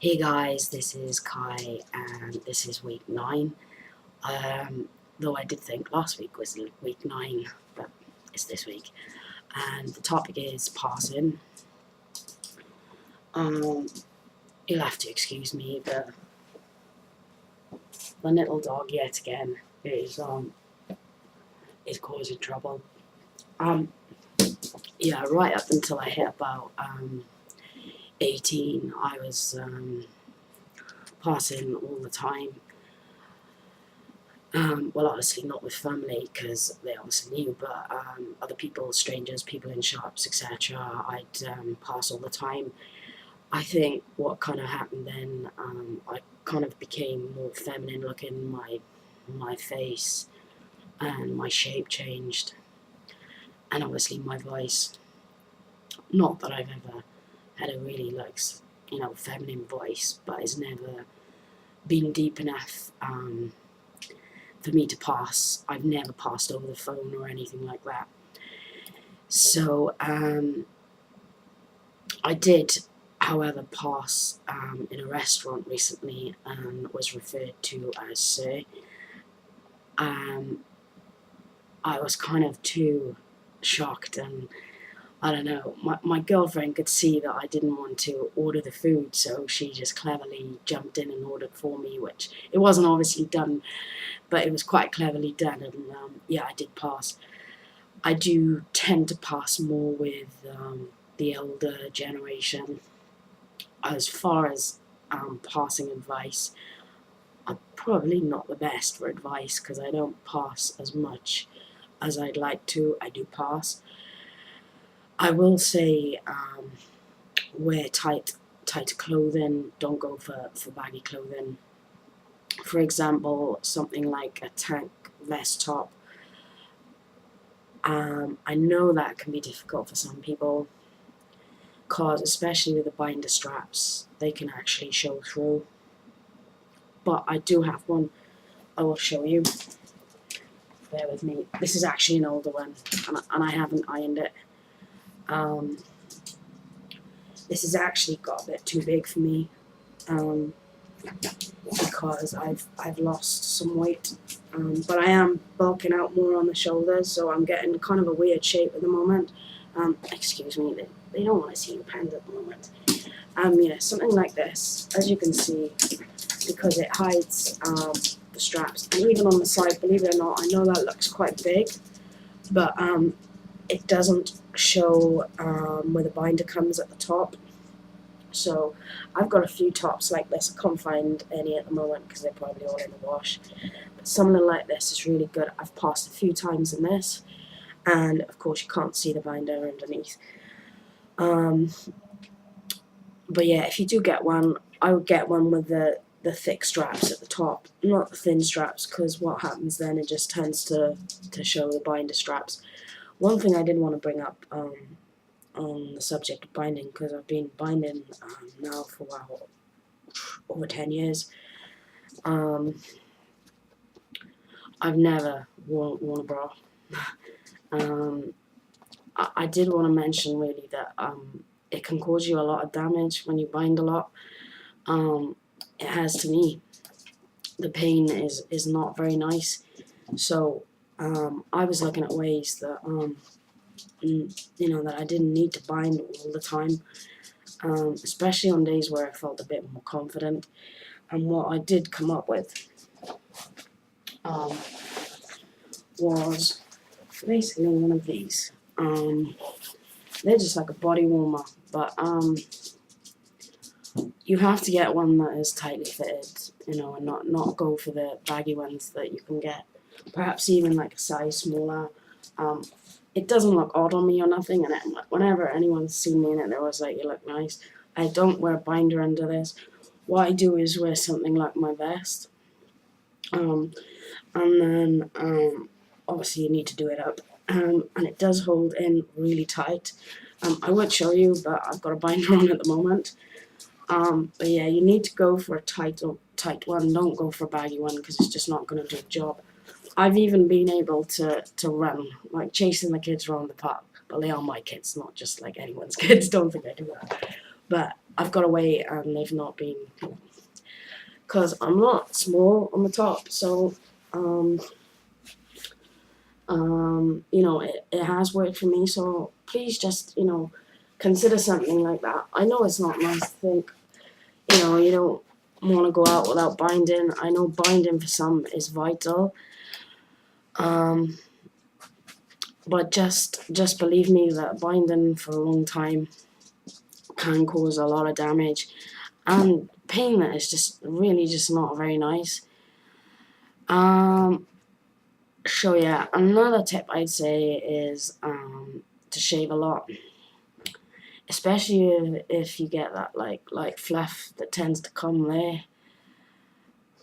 Hey guys, this is Kai and this is week 9. Though I did think last week was week 9, but it's this week. And the topic is passing. You'll have to excuse me, but the little dog yet again is causing trouble. Yeah, right up until I hit about 18, I was passing all the time. Well, obviously not with family because they obviously knew, but other people, strangers, people in shops, etc. I'd pass all the time. I think what kind of happened then, I kind of became more feminine looking. My face and my shape changed, and obviously my voice. Not that I've ever had a really feminine voice, but it's never been deep enough. For me to pass. I've never passed over the phone or anything like that. So I did, however, pass in a restaurant recently and was referred to as Sir. I was kind of too shocked, and I don't know, my girlfriend could see that I didn't want to order the food, so she just cleverly jumped in and ordered for me, which it wasn't obviously done, but it was quite cleverly done, and yeah, I did pass. I do tend to pass more with the elder generation. As far as passing advice, I'm probably not the best for advice because I don't pass as much as I'd like to. I do pass. I will say wear tight clothing, don't go for baggy clothing. For example, something like a tank vest top. I know that can be difficult for some people, because especially with the binder straps, they can actually show through. But I do have one I will show you. Bear with me. This is actually an older one, and I haven't ironed it. This has actually got a bit too big for me, because I've lost some weight, but I am bulking out more on the shoulders, so I'm getting kind of a weird shape at the moment. Excuse me, they don't want to see your pants at the moment. Yeah, something like this, as you can see, because it hides the straps, and even on the side, believe it or not, I know that looks quite big, but it doesn't show where the binder comes at the top. So I've got a few tops like this. I can't find any at the moment because they're probably all in the wash, but something like this is really good. I've passed a few times in this, and of course you can't see the binder underneath. But yeah, if you do get one, I would get one with the thick straps at the top, not the thin straps, because what happens then, it just tends to show the binder straps. One thing I did want to bring up on the subject of binding, because I've been binding now for over 10 years. I've never worn a bra. I did want to mention really that it can cause you a lot of damage when you bind a lot. It has to me. The pain is not very nice. So I was looking at ways that that I didn't need to bind all the time, especially on days where I felt a bit more confident. And what I did come up with was basically one of these. They're just like a body warmer, but you have to get one that is tightly fitted, and not go for the baggy ones that you can get, perhaps even like a size smaller. It doesn't look odd on me or nothing, and whenever anyone's seen me in it, they're always like, you look nice. I don't wear a binder under this. What I do is wear something like my vest, and then obviously you need to do it up, and it does hold in really tight. I would show you, but I've got a binder on at the moment. But yeah, you need to go for a tight one. Don't go for a baggy one because it's just not going to do the job. I've even been able to run, like chasing the kids around the park, but they are my kids, not just like anyone's kids. Don't think I do that. But I've got away and they've not been, because I'm not small on the top, so it has worked for me. So please just consider something like that. I know it's not nice to think you don't want to go out without binding. I know binding for some is vital, but just believe me that binding for a long time can cause a lot of damage and pain that is just really just not very nice. So yeah, another tip I'd say is to shave a lot, especially if you get that like fluff that tends to come there.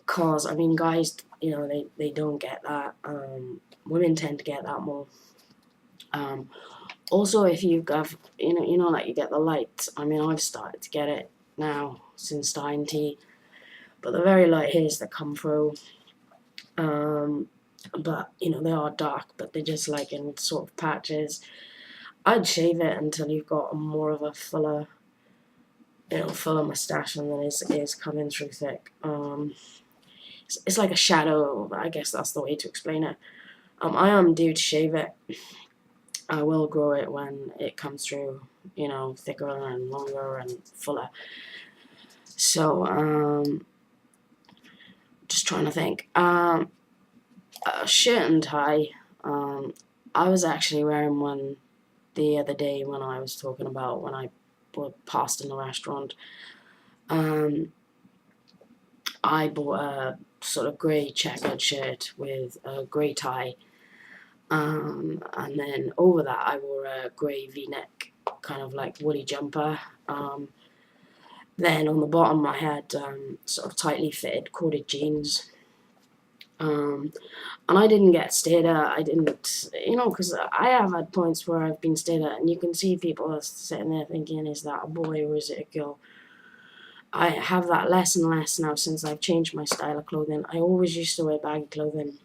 Cause I mean, guys, they don't get that. Women tend to get that more. Also, if you have like you get the light. I mean, I've started to get it now since starting tea, but the very light hairs that come through. But they are dark, but they're just like in sort of patches. I'd shave it until you've got more of a fuller mustache, and then it's coming through thick. It's like a shadow. I guess that's the way to explain it. I am due to shave it. I will grow it when it comes through, thicker and longer and fuller. So, just trying to think. A shirt and tie. I was actually wearing one the other day when I was talking about when I passed in the restaurant. I bought a sort of grey checkered shirt with a grey tie. And then over that I wore a grey v-neck kind of like woolly jumper. Then on the bottom I had sort of tightly fitted corded jeans. And I didn't get stared at. I didn't, because I have had points where I've been stared at and you can see people sitting there thinking, is that a boy or is it a girl? I have that less and less now since I've changed my style of clothing. I always used to wear baggy clothing.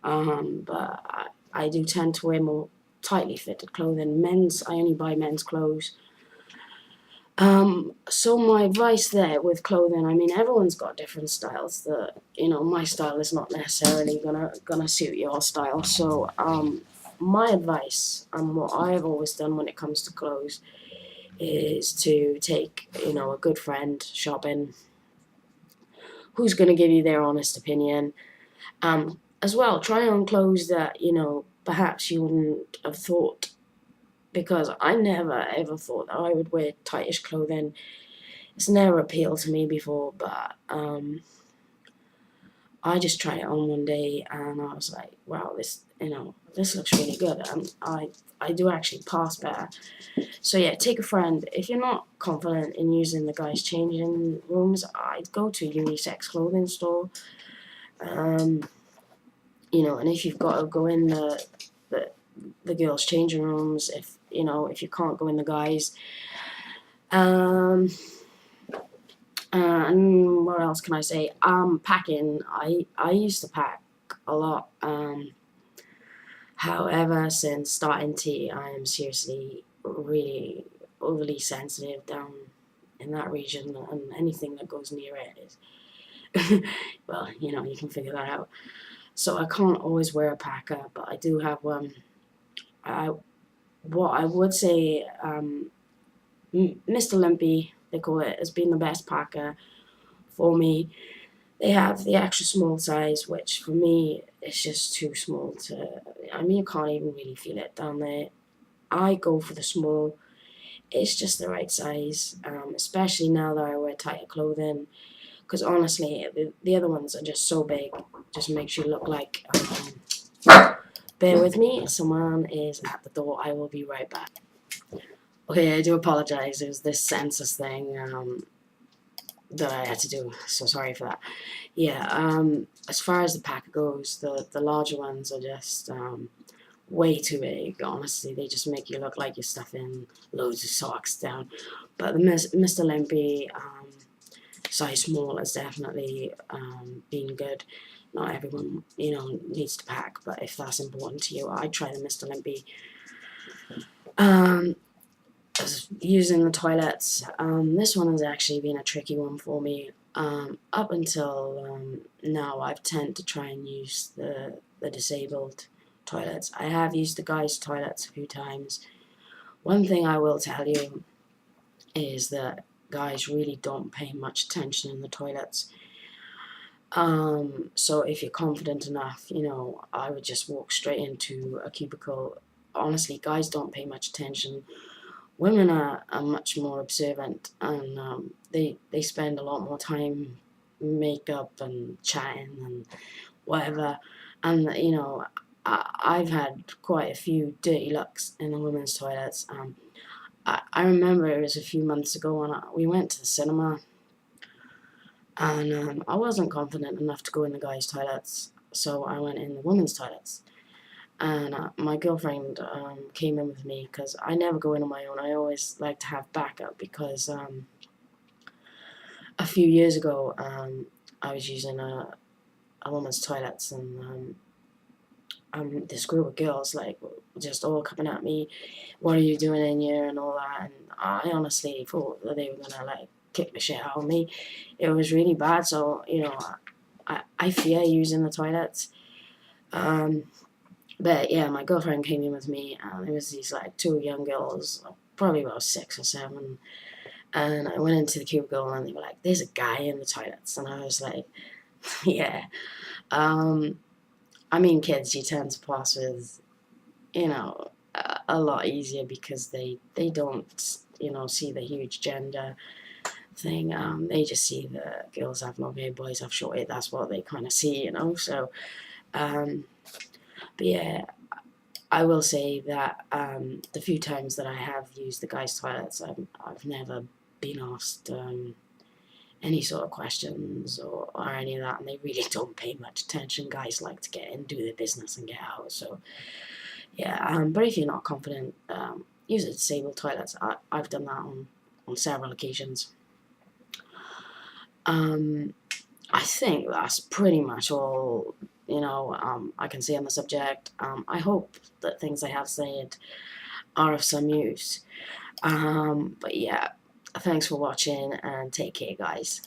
But I do tend to wear more tightly fitted clothing. I only buy men's clothes. So my advice there with clothing, I mean, everyone's got different styles. My style is not necessarily gonna suit your style. So, my advice and what I've always done when it comes to clothes is to take, a good friend shopping who's gonna give you their honest opinion. As well, try on clothes that, perhaps you wouldn't have thought, because I never ever thought that I would wear tightish clothing. It's never appealed to me before, but I just tried it on one day and I was like, wow, this looks really good, and I do actually pass better. So yeah, take a friend. If you're not confident in using the guys' changing rooms, I'd go to a unisex clothing store. And if you've got to go in the girls' changing rooms, if you can't go in the guys, and what else can I say? Packing. I used to pack a lot. However, since starting tea, I am seriously really overly sensitive down in that region, and anything that goes near it is, well, you can figure that out. So I can't always wear a packer, but I do have one. What I would say, Mr. Limpy, they call it, has been the best packer for me. They have the extra small size, which for me is just too small to. I mean, you can't even really feel it down there. I go for the small. It's just the right size, especially now that I wear tighter clothing. Because honestly, the other ones are just so big, just makes you look like. Bear with me, someone is at the door. I will be right back. Okay, I do apologize. It was this census thing that I had to do, so sorry for that. Yeah, as far as the pack goes, the larger ones are just way too big. Honestly, they just make you look like you're stuffing loads of socks down. But the Mr. Limpy size small has definitely been good. Not everyone, needs to pack, but if that's important to you, I try the Mr. Limpy. using the toilets. This one has actually been a tricky one for me. Up until now, I've tended to try and use the disabled toilets. I have used the guys' toilets a few times. One thing I will tell you is that guys really don't pay much attention in the toilets. So if you're confident enough, I would just walk straight into a cubicle. Honestly, guys don't pay much attention. Women are much more observant, and they spend a lot more time makeup and chatting and whatever. And I've had quite a few dirty looks in the women's toilets. I remember it was a few months ago when we went to the cinema, and I wasn't confident enough to go in the guys' toilets, so I went in the women's toilets. And my girlfriend came in with me because I never go in on my own. I always like to have backup because a few years ago I was using a woman's toilets, and this group of girls just all coming at me, what are you doing in here and all that, and I honestly thought that they were gonna kick the shit out of me. It was really bad, so I fear using the toilets. But yeah, my girlfriend came in with me, and there was these two young girls, probably about 6 or 7, and I went into the cubicle and they were like, "There's a guy in the toilets," and I was like, "Yeah." I mean, kids you tend to pass with, a lot easier because they don't see the huge gender thing. They just see the girls have long hair, boys have short hair. That's what they kind of see. So, but yeah. I will say that the few times that I have used the guys' toilets, I've never been asked any sort of questions or any of that, and they really don't pay much attention. Guys like to get in, do their business, and get out. So yeah, but if you're not confident, use the disabled toilets. I've done that on several occasions. I think that's pretty much all I can say on the subject. I hope that things I have said are of some use. But yeah, thanks for watching and take care, guys.